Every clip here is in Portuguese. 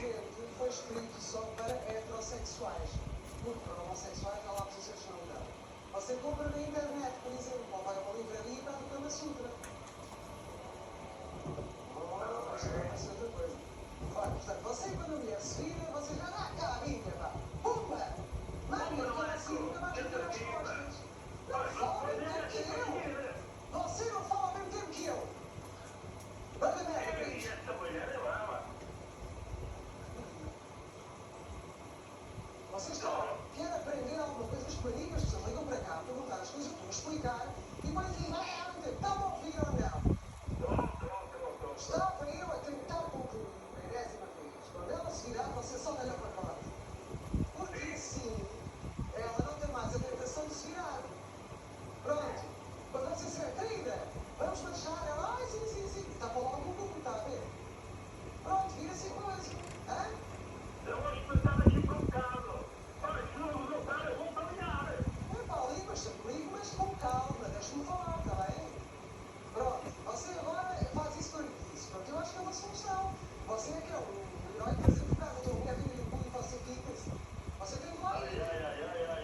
infelizmente foi escrito só para heterossexuais, porque para homossexuais há lá homossexualidade. Você compra na internet, por exemplo, ou vai a uma livraria e vai do Kama Sutra. Oh, mas não vai ser outra coisa. Olha, portanto, você quando a mulher se vira, você já dá cá a Bíblia, pá. Pumba! Manda aquela assim, nunca mais vira as costas. Não fala ao mesmo tempo que eu. Você não fala ao mesmo tempo que eu. Vai a merda, Cris. Essa mulher é brava. Vocês querem aprender alguma coisa? As maridas que ligam para cá, perguntar as coisas, estou a explicar, e depois dizem, está a ouvir ou não? Está para eu a tentar concluir a 10ª vez. Quando ela se virar, você só olha para fora. Porque assim, ela não tem mais a tentação de se virar. Pronto. Quando você disser, querida, vamos marchar, ela, sim. Está para lá no grupo, está a ver? Pronto, vira-se a coisa. Hã? Eu vou explicar aqui para o Carlos. Olha, se não usou o cara, eu vou caminhar. É para ali, mas com calma, deixa-me falar, está bem? Pronto, você agora faz isso que eu lhe disse. Pronto, eu acho que é uma solução. Você é que é o herói que faz por causa da tua mulher vir e você fica-se. Você tem que lá ir.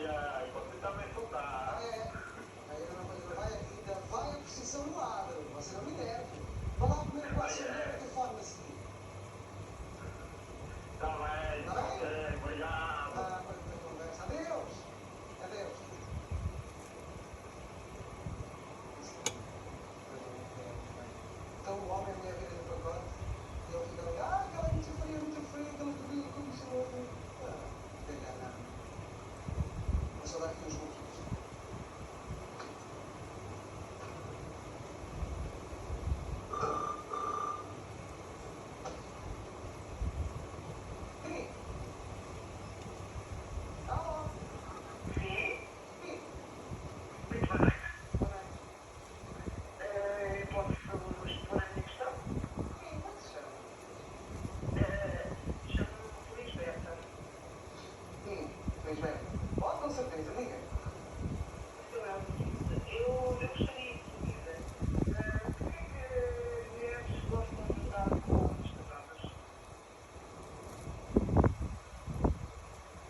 Ai, você está me soltar. Aí ainda vai a posição do lado. Você não me deve. Vá lá comer com a sua mulher de telefone a seguir. Tá bem, obrigado. Para a conversa. Adeus. Então o homem e a mulher virem no pacote e ele fica ali, aquela muito fria, aquela comida como se não tem nada. Vou só dar aqui uns músculos. Sim. Alô? Sim? Sim. Muito bem. Posso expor a minha questão? Sim, como se chama? Chamo-me Lisbeta. Sim, pois bem. Pode, com certeza, diga. Eu gostaria de saber porque é que mulheres gostam de andar com homens casados?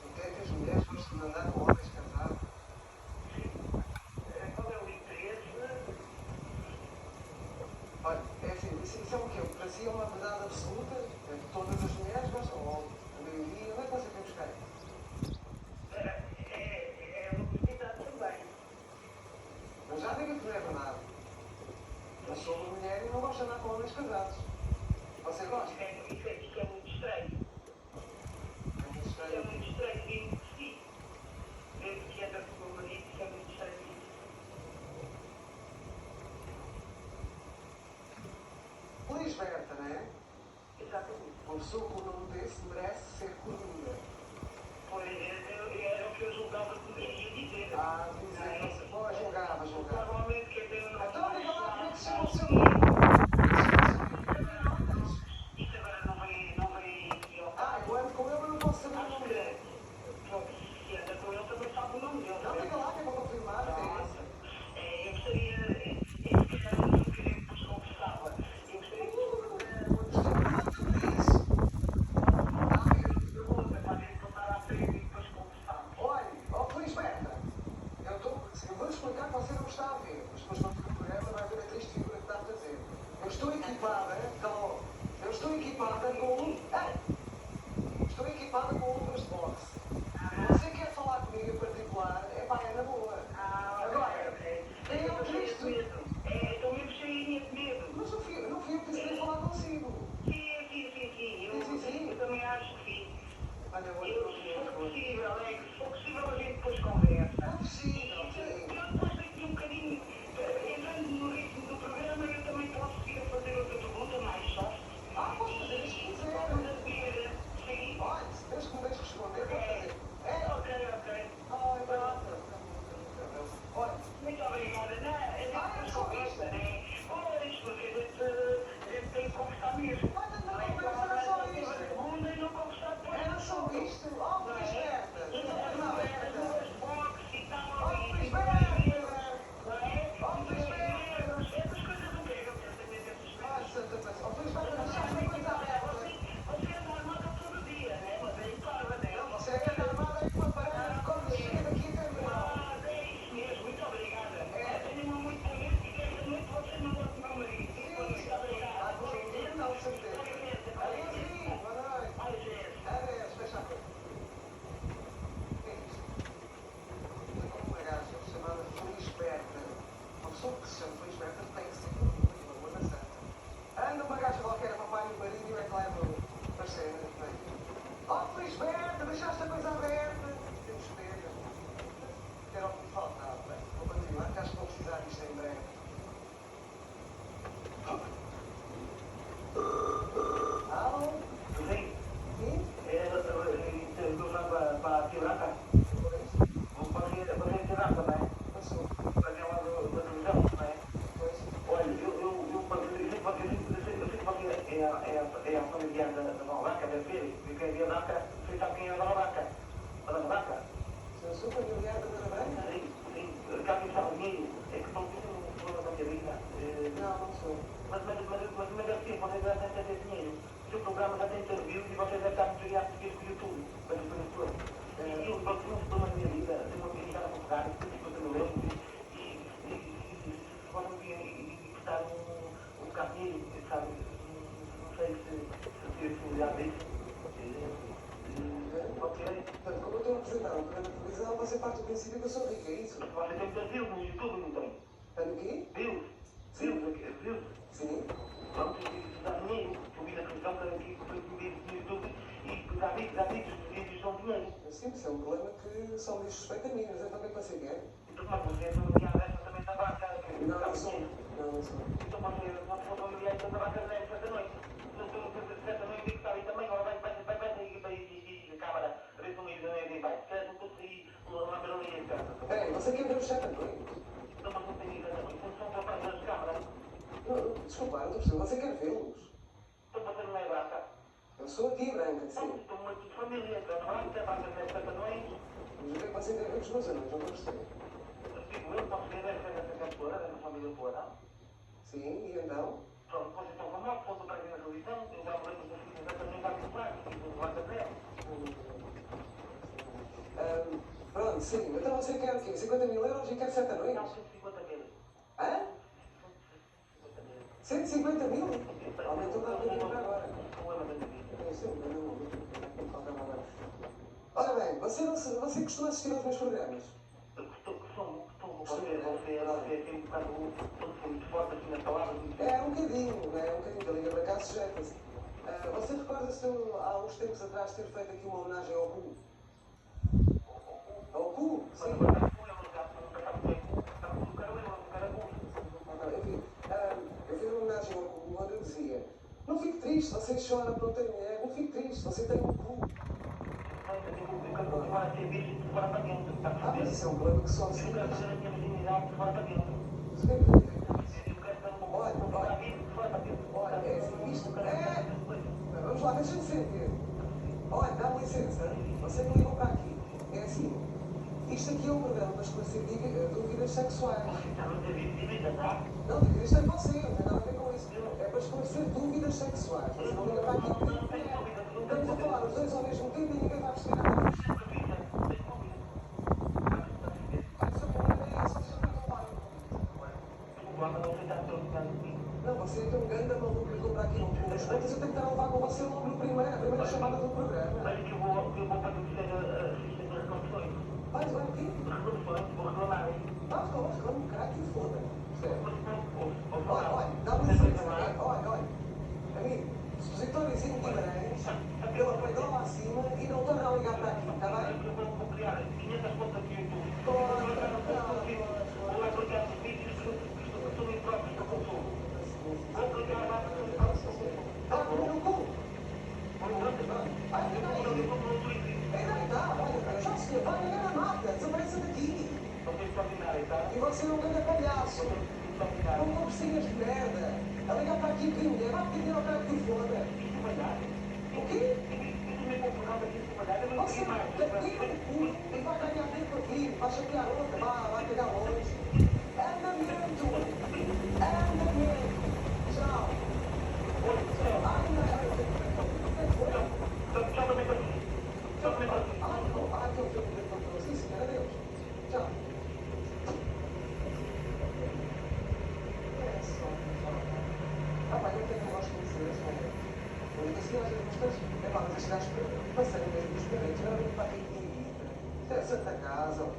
Porque é que as mulheres gostam de andar com homens casados? Qual é o interesse? Olha, é assim, isso é o quê? Para si é uma verdade absoluta? É que todas as mulheres gostam, ou a maioria, onde é que você quer buscar? É uma possibilidade também. Mas já diga que não é verdade. Eu sou uma mulher e não gosto de andar com homens casados. Você gosta? Isso é muito estranho. É muito É estranho. muito estranho, digo que sim. Desde que anda com o meu marido, isso é muito estranho. Lisberta, não é? Exatamente. Uma pessoa com o nome desse merece ser cornuda. Pois, era o que eu julgava que deveria dizer. Dizer, você pode julgava. Provavelmente quem tem o nome Então diga lá como é que se chama o seu mais nome. Isto agora não vem aqui ao caso. Eu ando com ele, mas não posso saber o Acho nome que, dele. pronto, se anda com ele também sabe o nome dele. Não, diga lá que é para confirmar. Eu gostaria, se calhar eu não queria que vos conversava. Eu gostaria que pergunta para a gente voltar à frente e depois conversarmos. Olha, Lisberta, eu vou explicar que você não está a ver, mas depois quando for o programa vai ver a triste figura que está a fazer. Eu estou equipada, calma, estou equipada com luvas de boxe. Você quer falar comigo em particular, é na boa. Agora, quem é o Cristo? Estou mesmo cheinha de medo. Mas não fui eu que decidi falar consigo. Sim. Eu também acho que sim. Olha, Se for possível, a gente depois conversa. não precisa, ok. Eu depois daqui um bocadinho, entrando no ritmo do programa, eu também posso vir a fazer outra pergunta mais soft. Pode fazer isso que quiser. Vamos a ver, sim. Olha, desde que me deixe responder, pode fazer. Ok. Olha, Muito obrigada. Não, a gente conversa, né? Pois, porque a gente tem que conversar mesmo. Não é igual a segunda e não conversar depois. era só isto. Lisberta. Duas boxes e tal, e Lisberta. essas coisas não pegam, certamente essas coisas. Lisberta, deixa-me uma coisa aberta. Você é normal, todas é a familiar da Dona Vaca, deve ser, porque a Dona Vaca, você sabe quem é a Dona Vaca? A Dona Vaca? Se eu sou familiar da Dona Branca? Sim, cá que está o dinheiro, é que estão tudo no problema da minha vida. Não sou. Mas deve ser, vocês já têm ter dinheiro. O seu programa já tem interviews e vocês devem estar muito ligados com o YouTube, mas o produtor. E eu estou num problema da minha vida, tenho uma vida a Portugal, tenho 50 mil euros e se for um dia e custar um bocado de dinheiro, sabe? Não sei se tive possibilidade disso. Ok? Portanto, como eu estou a apresentar um programa de televisão, você parte do princípio que eu sou rica, é isso? Você tem muitas views no YouTube, não tem? Tem o quê? Views? Views? Sim. Pronto, isso dá dinheiro. Eu vi na questão que foi vídeos no YouTube e dá vídeos, os vídeos dão dinheiro. Sim, isso é um problema que só me diz respeito a mim, mas então o que é que você quer? Então, mas você é familiar dessa também da vaca. Não, não sou. Não, não sou. Então, você é familiar da vaca dessa noite. Certa noite que está ali também, agora vai sair a câmara, a ver se não ir vai. Certo, não estou a sair uma barulhinha de casa. Peraí, você quer ver o chat à noite? Então, mas não tem ido a noite. São para as câmaras. Não, desculpa, não estou a perceber. Você quer vê-los? Então, você não é vaca. Eu sou a tia branca, sim. Estou muito de família. Então, não é vaca dessa noite. Mas o que é que você quer ver dos meus anões? Não estou a perceber. Digo eu, posso ver essa cantora, dessa família toda. Sim, e então? Pronto, depois então famoso, fosse para aqui na televisão, eu já me lembro da filha da também vai popular, e do Vaca Zé. Pronto, sim. Então você quer o quê? 50 mil euros e quer 7 Não, anões? 150 mil. Hã? 150 mil? Aumentou para agora. Problema da minha vida. Eu sei, mas não faltava nada. Ora bem, você costuma assistir aos meus programas? Você tem um bocado muito forte assim nas palavras. É um bocadinho, da Liga para cá sujeita-se. Você recorda-se há uns tempos atrás ter feito aqui uma homenagem ao Cu? Ao Cu? Sim. Enfim, eu fiz uma homenagem ao Cu onde eu dizia: não fique triste, você chora por não ter mulher, não fique triste, você tem um Cu. Mas isso é um problema que só se faz. Olha, é assim, isto é... Vamos lá, deixa-me sentir. Olha, dá-me licença, você me ligou para aqui. É assim, isto aqui é um programa para esclarecer dúvidas sexuais. Não, isto é você, não tem nada a ver com isso. É para esclarecer dúvidas sexuais. Você não liga para aqui. Estamos a falar os dois ao mesmo tempo e ninguém vai perceber nada. Não, você é um grande maluco que comprar aqui nas contas, eu tenho que estar a levar com você logo no primeiro, a primeira chamada do programa. Mas que eu vou para conhecer assistente de reconstruções. Vai o quê? Reconstruções, vou reclamar. Reclama, cara, que foda. Olha, Olha, dá-me licença. Olha. Amigo, expositórios em Guimarães, pela Pedrola acima e não torna a ligar para aqui, está bem? eu vou criar 500 contas de YouTube. Vou aplicar os vídeos que são impróprios para consumo. Vou aplicar lá para o consumo. Está com o cu. Olha, já se vai ligar na mata, desapareça daqui. E você não ganha palhaço. Não conversinhas de merda. A ligar para aqui quem mulher, vai pedir ao cara que o foda. O quê? Você tira o cu e vai ganhar tempo aqui, vai chatear outra, vai pegar longe. Andamento. Tchau. Sim, senhora, adeus. Tchau. É só. Rapaz, eu tenho um gosto de dizer, assim, às vezes, mas estes gajos passarem mesmo dos parentes, não é para aqui que é Santa Casa, ou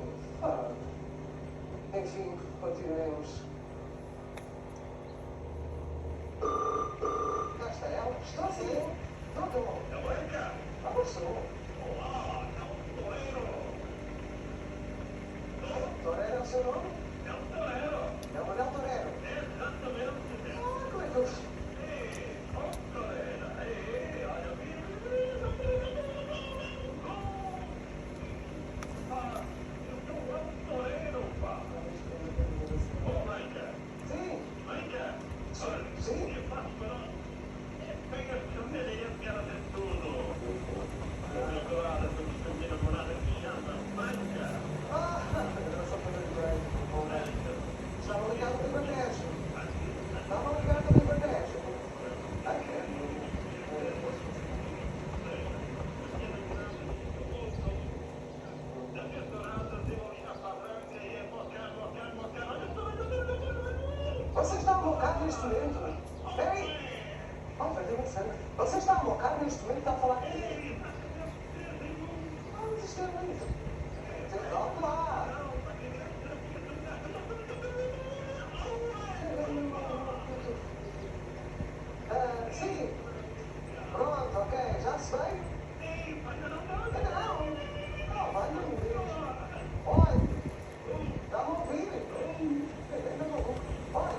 enfim, continuemos. Cá está ela. Estou sim. Estou. Sou. Olá, é um torero. Torero é o seu nome? É um torero. É o Manel Torero. Exatamente. Como é que eu... Um torero. Olha o vídeo. Eu sou um torero, pá. mocar neste momento? Espera aí! Oh, vai ter sangue. Você está a mocar neste momento? Está a falar comigo? Ah, mas isto é muito. Calma lá! Sim! Pronto, ok, já se veio? Não! Não, vai não mesmo. Olha! Está-me a ouvir? Ainda não. Olha!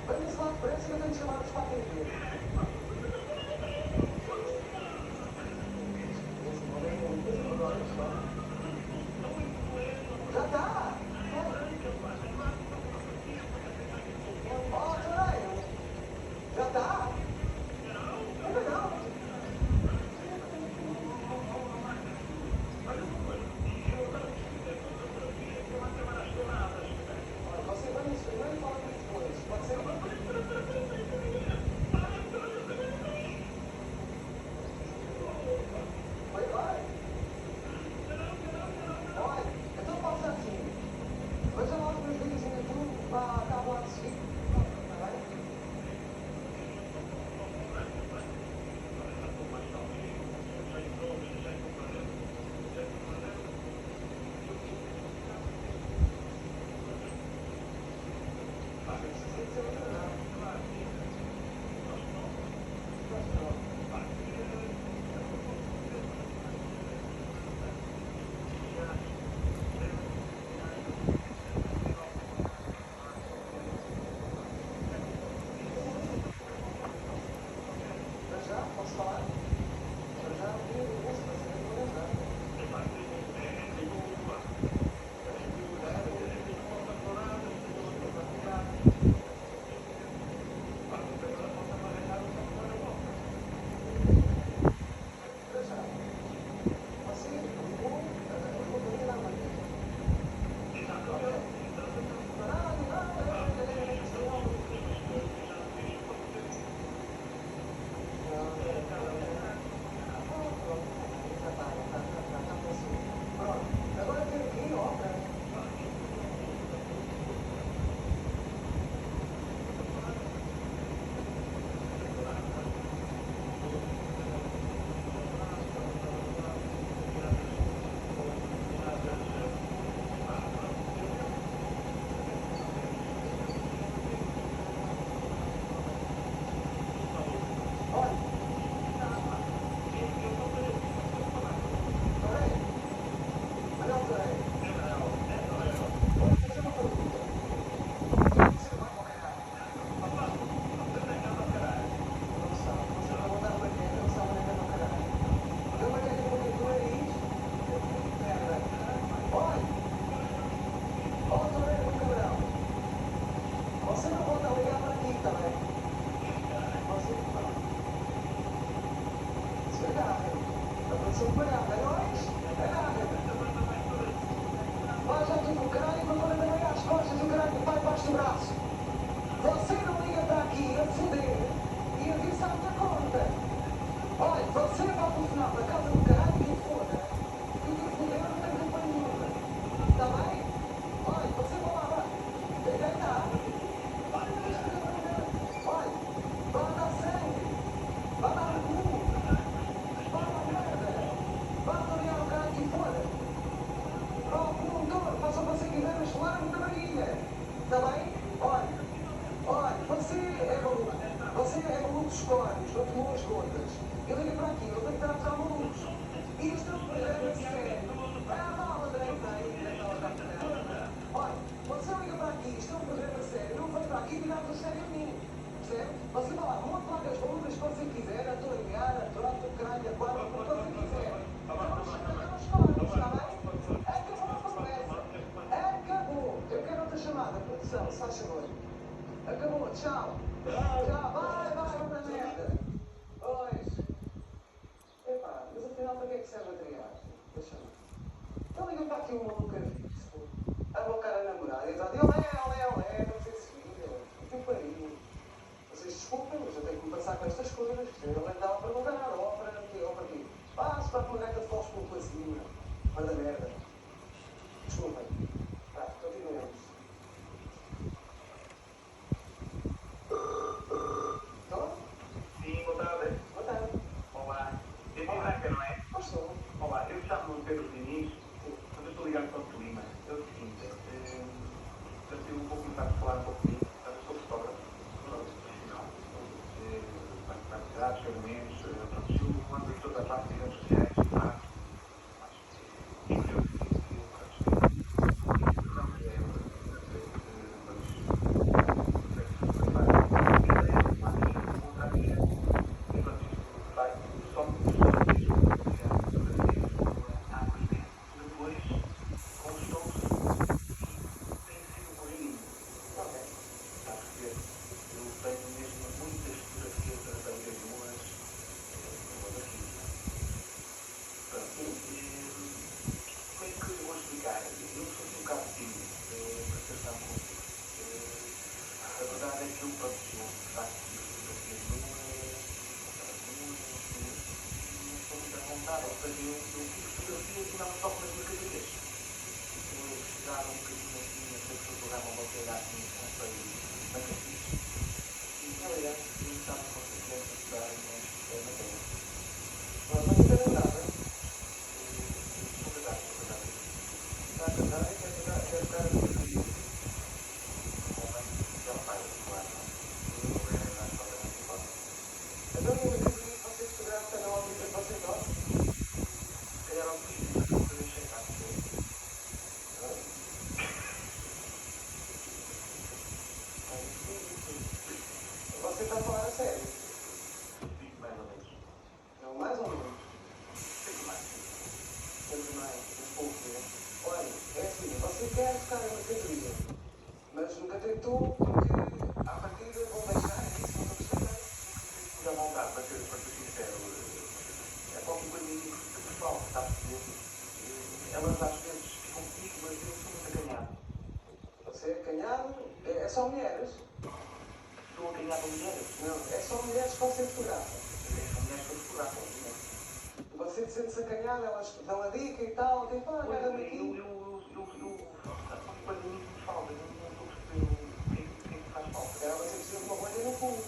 Vem-se lá depressa que eu tenho de chamar os para atender. Já está! Ó, Toreiro! Já está! Ainda não! Olha, você vai nos primeiro e fala depois. Pode ser? Vai, vai! Olha, então faça assim. Veja lá os meus vídeos no YouTube para cá lá de seguir. Está bem? Já, posso falar? Já, não tinha dúvidas, mas eu não vou lembrar. Já. Você ligou, eu vou terminar uma vez. Pronto, agora tem aqui, ó. Olha, peraí, olha o peraí. Vou fazer uma pergunta. Você vai para o caralho? Não sabe, você vai botar uma queda, não sabe onde é que é o caralho. Deu uma queda com o nariz, merda. Olha, olha o Toreiro do Cabrão. Você não volta a ligar para aqui também. Você não. Se agarra. Aconteceu uma merda, é nóis? Agarra. Vai já tudo o caralho, mas agora também às costas do caralho, vai debaixo do braço. Você não liga para aqui a foder e a vir se à minha conta. Olha, você vai telefonar para casa do caralho e que foda. E que foder não tem culpa nenhuma. Está bem? Olha, você vai lá, vai. Está. Olha, vai dar sangue. Vai dar no cu. Vai dar merda. Vai torear o caralho que foda. Ó, o motor, faça o que você quiser, mas larga-me da barriga. Está bem? Olha, você é maluco dos códigos, não tomou as gotas. E liga para aqui, eu tenho que estar malucos. Isto é um programa sério. Malandra aí. Olha, você liga para aqui, isto é um programa sério. Eu não venho para aqui virar-te a sério a mim. Percebe? Você vai lá, monte lá as volumes que você quiser, a torear, a troca, o caralho, a quadra, o que você quiser. Não os códigos, está bem? Acabou a conversa. Acabou. Eu quero outra chamada, produção, se faz favor. Acabou, tchau. Tchau, vai, outra merda. Pois. Epá, mas afinal para que é que serve a triagem? Deixa eu ver. Então liga para aqui um maluco fixo. A bocar a namorada e diz, olé, não sei se filho. Que pariu. Vocês desculpem, mas eu tenho que me passar com estas coisas. Eu não andava a perguntar nada, ou para quê? Se para uma gaita de fósforo pela cima. Manda merda. Desculpem. Continuemos. eu fiz fotografia e não só com as mercadorias. Eu estudava um bocadinho assim, eu sei que o programa uma coisa assim, não sei, na cafiz. E na verdade, eu estava com certeza a estudar mas na terra. Mas você tem namorada? Sou casado. Está a casar e quer ficar no Rio. Já não faz, claro, não. Eu vou ver na história da minha foto. Então, no Rio, você fotografa na órbita que você gosta? Se calhar não fiz, mas eu vou deixar cá. Você está a falar a sério? Fiz mais ou menos. Não, mais ou menos. Sempre mais. Sempre mais, um pouco, né? Olha, é assim, você quer ficar em mercadoria, mas nunca tentou porque à partida vão deixar, é isso, não estou a perceber. Dá vontade, para ser sincero, é qualquer coisa que pessoal que está a perceber. Elas às vezes ficam comigo, mas eu sou muito acanhado. Você é acanhado, é só mulheres? Sou acanhado a mulheres. Não, é só mulheres que você fotografa. São mulheres que eu fotografo. Você sente-se acanhado, elas dão a dica e tal, tem pá, agarra-me aqui. Qualquer coisa nisso me falta, eu não estou a perceber o que é que faz falta. Ela você precisa de uma bolha no cu.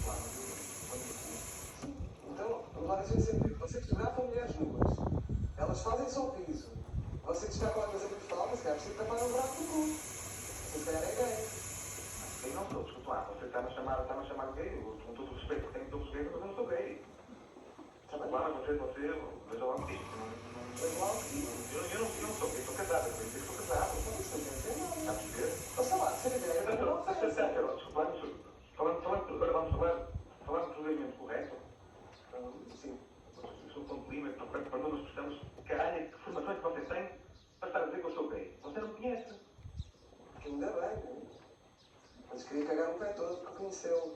Claro, mas eu Então, vamos lá ver se eu entendi. Você fotografa mulheres nuas. Elas fazem só isso. Você está com a coisa muito falta, se calhar precisa tapar o buraco do cu. Você se calhar é gay. eu não sou, desculpa lá, você está-me a chamar de gay, eu com todo o respeito que tenho pelos gays, mas eu não sou gay. Está bem? Claro, você, veja lá o que diz. Mas lá o que diz. Eu não sou gay, sou casado, eu digo que sou casado. Não sei Está a nada. perceber? Ou sei lá, ser gay é uma ofensa. Agora vamos falar procedimento correto. Sim. Eu sou ponto de limite, para não nos precisamos, caralho, que formações que vocês têm para estar a dizer que eu sou gay. Você não me conhece. Ainda bem, né? Mas queria cagar um pé todo porque conheceu.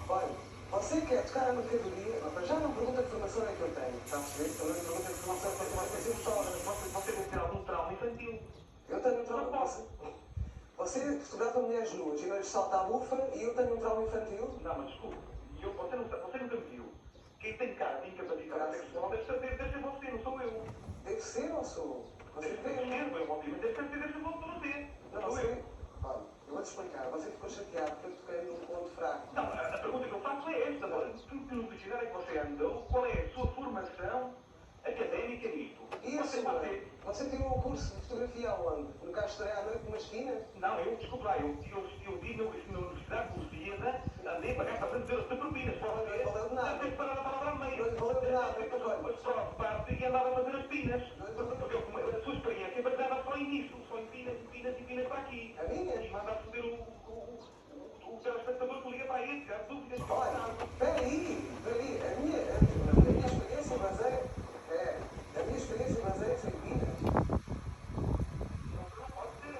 Olha, você quer tocar a mercadoria, mas já não pergunta que formação é que eu tenho. Está a perceber? Eu não lhe pergunto que formação é que eu tenho. Mas eu Você deve ter algum trauma infantil. Eu tenho um trauma. Você fotografa mulheres nuas e não lhes salta a bufa e eu tenho um trauma infantil? Não, mas desculpe, você nunca me viu. Quem tem cara de incapacidade sexual deve ser você, não sou eu. Deve ser ou sou? Você Deve tem. ser, eu obviamente deve ser você, Não, sou você. eu. Olha, eu vou-te explicar. Você ficou chateado porque eu toquei num ponto fraco. Não, a pergunta que eu faço é esta, que universidade é que você andou? Qual é a sua formação académica nisto? E a sua? Você tirou um curso de fotografia aonde? No Castro à noite, numa esquina? Não, desculpe lá, eu vi na Universidade de Lusíada, andei para cá para dizer as propinas, pode ver? Não valeu de nada. Andei para a palavra ao meio. Não valeu de nada, então olha. Mas só parte e andava a fazer as pinas. Porque a sua experiência baseava só em isso, só em pinas para aqui. A minha? E manda a foder o telespectador que liga para aí, se há dúvidas. Olha, peraí. A minha experiência baseia-se em vida. Não pode ser.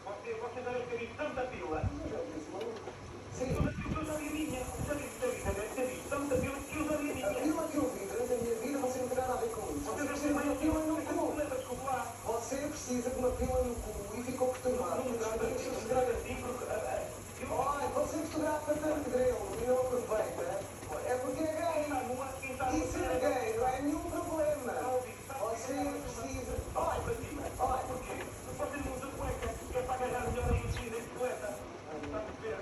Porque você deve ter visto tanta pila. Sim. Eu já vi a minha. Deve ter visto tanta pila que eu já vi a minha. A pílula que eu vi durante a minha vida, você não tem nada a ver com isso. Você precisa de uma pílula no cu. Desculpa lá. Você precisa de uma pílula no cu e ficou perturbado. Olha, você fotografa tanto grelo e não aproveita. É porque é gay. E ser gay não é nenhum problema. Você precisa. Olha. Porquê? Você não usa cueca, que é para agarrar melhor a enchida em bicicleta. Está a perceber?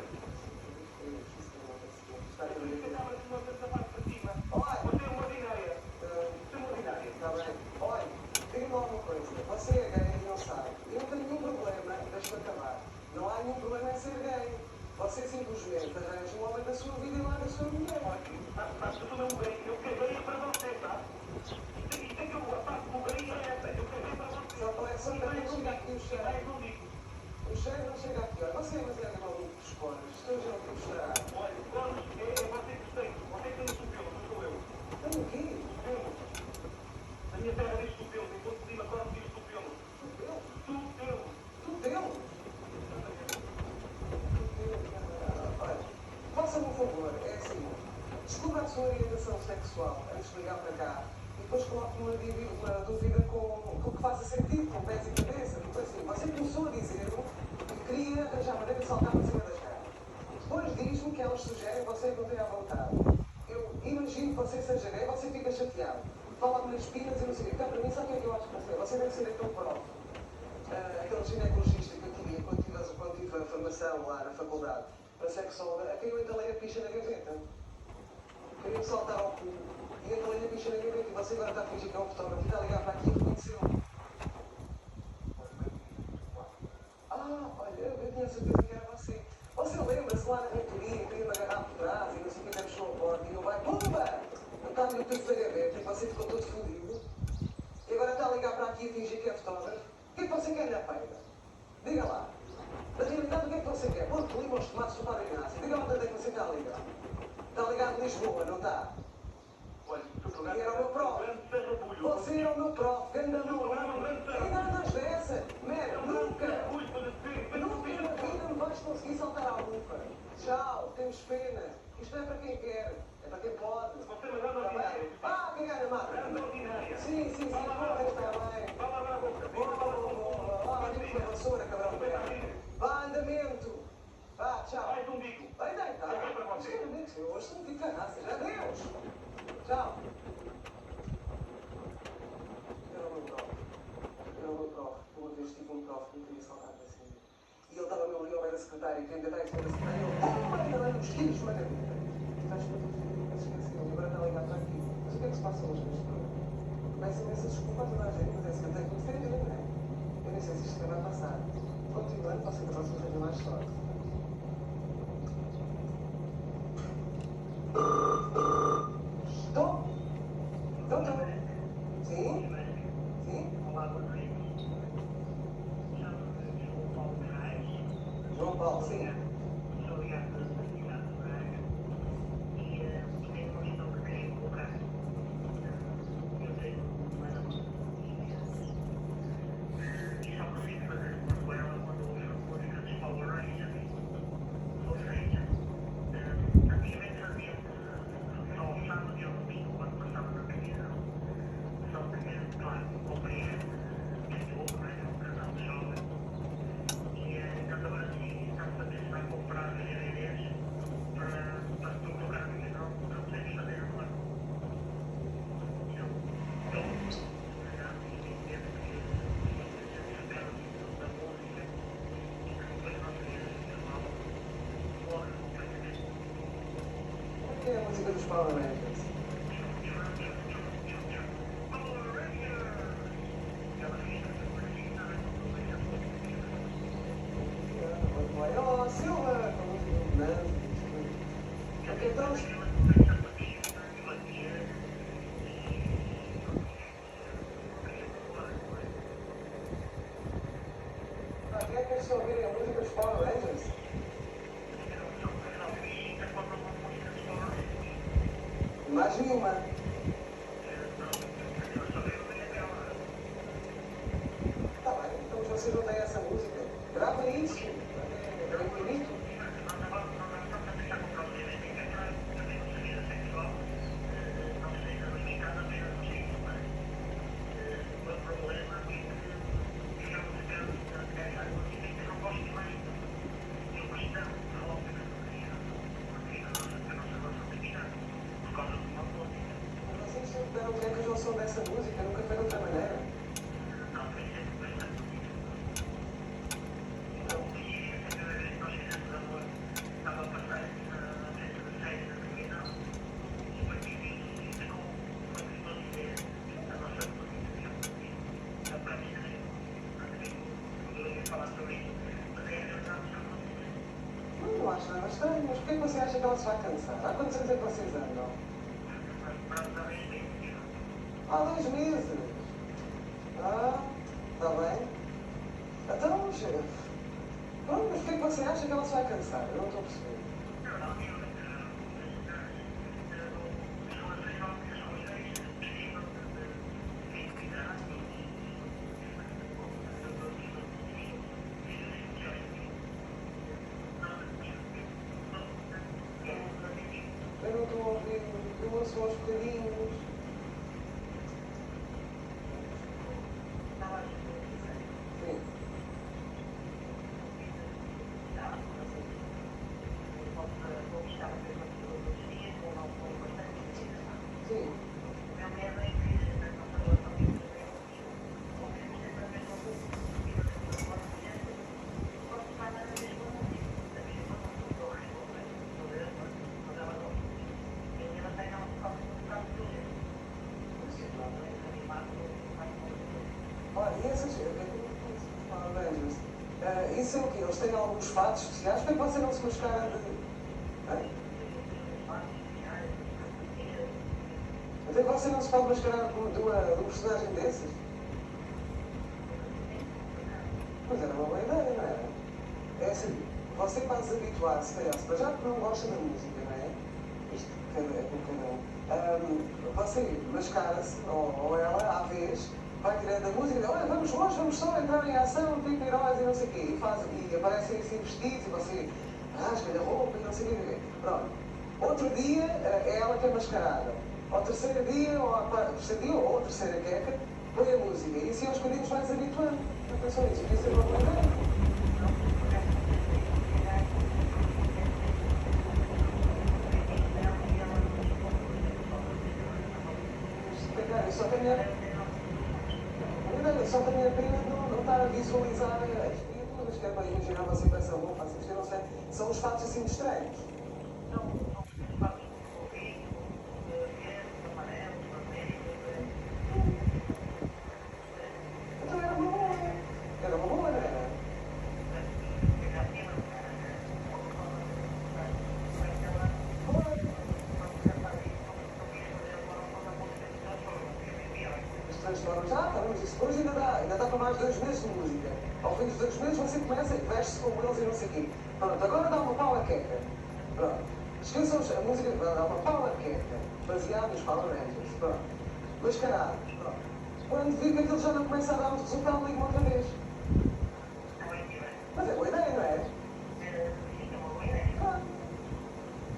Você estava assim uma vez da parte para cima. Você é uma ordinária. Você é uma ordinária. Está bem. Olha, diga-me alguma coisa. Você é gay e não sabe. Eu não tenho nenhum problema, deixa-me acabar. Não há nenhum problema em ser gay. Você simplesmente arranja um homem da sua vida e larga a sua mulher. Mas eu sou um gay, eu caguei para você, tá? Isto é que eu faço com gay é essa, eu caguei para você. Só para não chegar aqui o cheiro. Não digo. O cheiro não chega aqui. Olha, você é demasiado maluco dos cones. Estou já a mostrar. Olha, Carlos, é você que tem. Você que tem o supelo, não sou eu. Tenho o quê? Supelo. Na minha terra diz supelo, em Ponte de Lima, Carlos diz supelo. Supelo. Tutelo? Olha, faça-me um favor, é assim, descubra a sua orientação sexual antes de ligar para cá e depois coloque uma dúvida com que faça sentido, com pés e cabeça. Porque assim, você começou a dizer-me que queria arranjar maneira de saltar para cima das caras. Depois diz-me que elas sugerem você não tem à vontade. Eu imagino que você seja gay, você fica chateado. Tiago. Fala-me nas espinas e não sei o quê. Então, para mim, sabe o que é que eu acho que você? Você deve ser aquele prof. Aquele ginecologista que eu tinha quando tive a formação lá na faculdade. Para sexóloga, a quem eu entalei a picha na gaveta. Queria saltar ao cu. E entalei a picha na gaveta. E você agora está a fingir que é um fotógrafo. E está a ligar para aqui e reconheceu. Olha, eu tinha certeza que era você. Você lembra-se lá na reitoria, que ia-me agarrar por trás e não sei o que até mexeu a porta e não vai, pumba! Não está no piso da gaveta e você ficou todo fodido. E agora está a ligar para aqui e fingir que é fotógrafo. O que é que você quer na feira? Diga lá. Na realidade, o que é que você quer? Pôr clima aos tomates do Padre Inácio. Diga lá onde é que você está a ligar. Está a ligar de Lisboa, não está? Olha, o programa E era o meu prof. Você era o meu prof. Ganda malandro. Ainda andas dessa. Merda, nunca. Nunca na vida me vais conseguir saltar à lupa. Tchau, temos pena. Isto não é para quem quer, é para quem pode. Você me dá ordinária. Cagar na máquina. Ordinária. Sim, porra, está bem. Fala na boca. Lá, digo para a vassoura, cabrão. Vá, andamento. Vá, tchau. Mais um bico. Vai deitar. Sinceramente, eu hoje não tive caraças. Adeus. Tchau. Era o meu prof. Uma vez tive um prof que me queria saltar para cima. E ele estava-me ali ao pé da secretária, e quem tentar isso para a secretária, ele ainda nos tiros, uma gaveta. E vais para tudo, mas esqueci, e agora está a ligar para aqui. Mas o que é que se passa hoje neste programa? Peço imensa desculpa a toda a gente, mas é assim, eu tenho que defender, não é? Eu nem sei se isto vai passar. Continuando, posso ir para a próxima reunião mais sorte. Estou? Estou. Sim? Olá, boa noite. Chamo-me João Paulo Reis. João Paulo, sim. Sou ligado da cidade de Braga. E tenho uma questão que queria colocar. Eu tenho uma namorada e só consigo fazer uma com ela quando ouço música dos Power Rangers. Ou seja, antigamente fazíamos só o sábado e o domingo quando passava na televisão. Só que, claro, compreendo que o outro é um casal de jovens. Então agora sim, estamos a pensar em comprar DVDs para colocar no canal, não podemos fazer agora. Eu entendo que a gente espera da música e que depois a nossa vida pessoal morre completamente. O que é a música dos Power Rangers? Oh, Silva! Com a música do Nando. Então, quem é que quer ouvir a música dos Power Rangers? Mais nenhuma. Está bem, então você não tem essa música. Grava isso. É infinito. Vocês sempre deram o que é que eu sou dessa música, nunca foi de outra maneira. Não acho nada estranho, mas porquê que você acha que ela se vai cansar? Há quantos anos é que vocês andam? Há 2 meses. Está bem. Então, chefe. Pronto, mas porquê que você acha que ela se vai cansar? Eu não estou a perceber. Eu não estou a ouvir. Eu ouço aos bocadinhos. Sim. Sim. ser o quê? Eles têm alguns fatos especiais? Por que você não se mascara de... Hã? Até você não se pode mascarar de um personagem desses? Mas era uma boa ideia, não era? É assim, você vai se habituar, se calhar, mas já que não gosta da música, não é? Isto é com cada um. Você mascara-se, ou ela, à vez, vai tirando a música e diz, olha, vamos hoje, vamos só entrar em ação, tipo heróis e não sei o quê. E aparecem assim vestidos e você rasga-lhe a roupa e não sei o quê. Pronto. Outro dia é ela que é mascarada. Ao terceiro dia, ou ao terceiro dia, ou à terceira queca, põe a música. E assim aos bocadinhos vai-se habituando. Não pensou nisso? Podia ser uma boa ideia. Só que a minha prima não está a visualizar as criaturas, que é para imaginar você com essa roupa, assim, eu não sei. São os fatos assim estranhos. Então era uma boa. Era uma boa, não era? Mas isso hoje ainda dá para mais 2 meses de música. Ao fim dos 2 meses você começa e veste-se como eles e não sei o quê. Pronto, agora dá uma power queca. Pronto. Esqueçam a música, dá uma power queca, baseada nos Power Rangers. Pronto. Mascarado. Pronto. Quando vir que aquilo já não começa a dar muito resultado, liga-me outra vez. Mas é boa ideia, não é? Claro.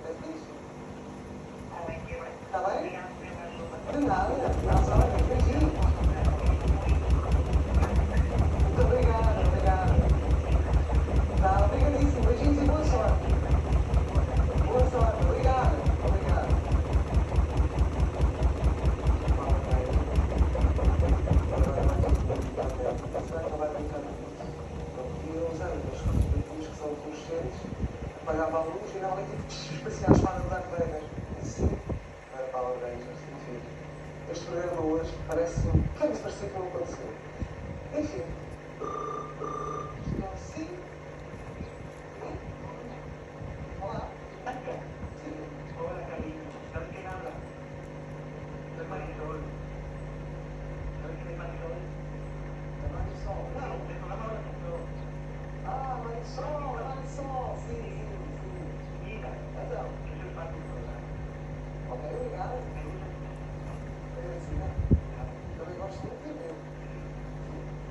É fixe. Está bem? De nada. Nossa, olha, beijinho. Muito obrigado, obrigado. Tá, obrigadíssimo. Beijinhos e boa sorte. Boa sorte. Obrigado. Obrigado. Isso vai acabar brincando. E uns anos, os que são conscientes, apagava a luz e não ali tipo parecia a espada do Darth Vader. Isso sim, era Power Rangers, enfim. Este programa hoje parece-me parecia que não aconteceu. Enfim. Então, sim. Olá. Sim. Hola, cariño. ¿Sabes quién habla? Soy Marisol. ¿Sabes quién es Marisol? É Marisol. Não. El programa ahora compró. Ah, Marisol, Marisol. Sim, sim, sim. Mira, Então. yo soy parte del programa. Ok, obrigado. Me gusta Agradecida. Também gosto muito de ver.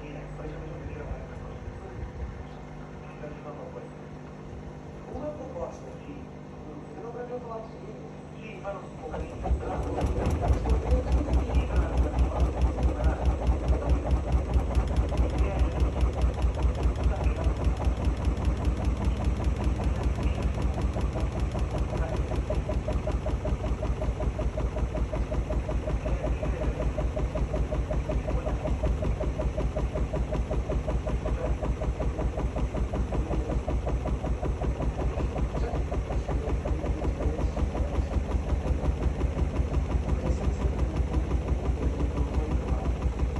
Mira, por eso mismo te quiero hablar de una cosa. Quiero hacer una propuesta. Uma proposta. Sí, Eu não pretendo falar comigo. sí, bueno, un bocadillo.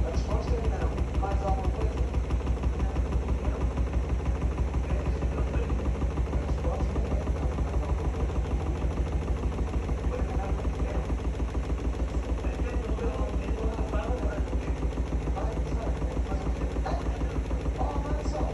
A resposta é não. Mais alguma coisa? A resposta é não. Mais alguma coisa? Vai, oh, Marisol.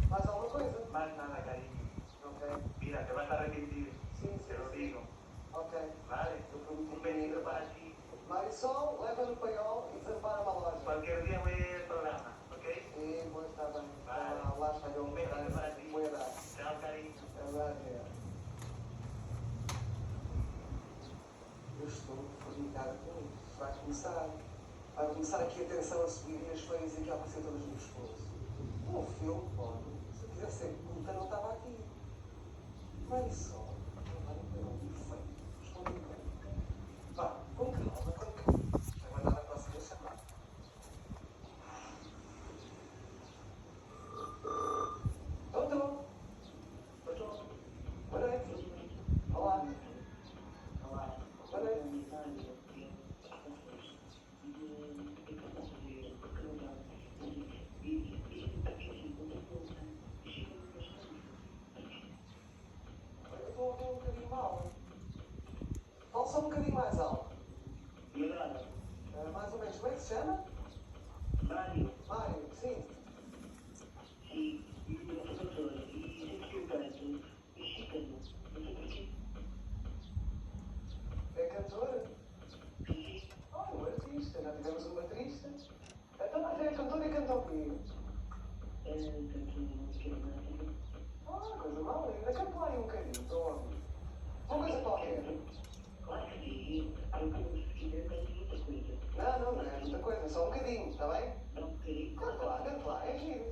Mais alguma coisa? Más nada, cariño. Ok. Mira, te vas a arrepentir. Sim, sim, Te lo sim. digo. Ok. Vale. Eu prometi Un besito para ti. Marisol, leva no paiol e prepara uma loja. Cualquier día voy a ir al programa. Vai começar. Vai começar aqui a tensão a subir e as feias aqui a aparecer todas no pescoço. Um filme, pode. Se eu quisesse ser puta, não estava aqui. Vai só. Não vai não, feio. Responde bem. Vá, com calma, com calma. Vai mandar a próxima chamada. Doutor. Doutor. Boa noite. Olá. Olá. Boa noite. Eu estou a ouvir um bocadinho mal. Fala só um bocadinho mais alto. Melhor. Mais ou menos. Como é que se chama? Mário. Mário, sim. E eu sou doutor. E secretário. Mexicano. Eu sou aqui. É cantor? Ah, um artista. Já tivemos um baterista. Então, mas é cantor e canta o quê? Ah, coisa mal linda. Canta lá aí um bocadinho. Estou a ouvir. Uma coisa qualquer. Claro que sim. Eu quero escrever muita coisa. Não é muita coisa. Só um bocadinho, está bem? Não queria. Canta lá, é giro.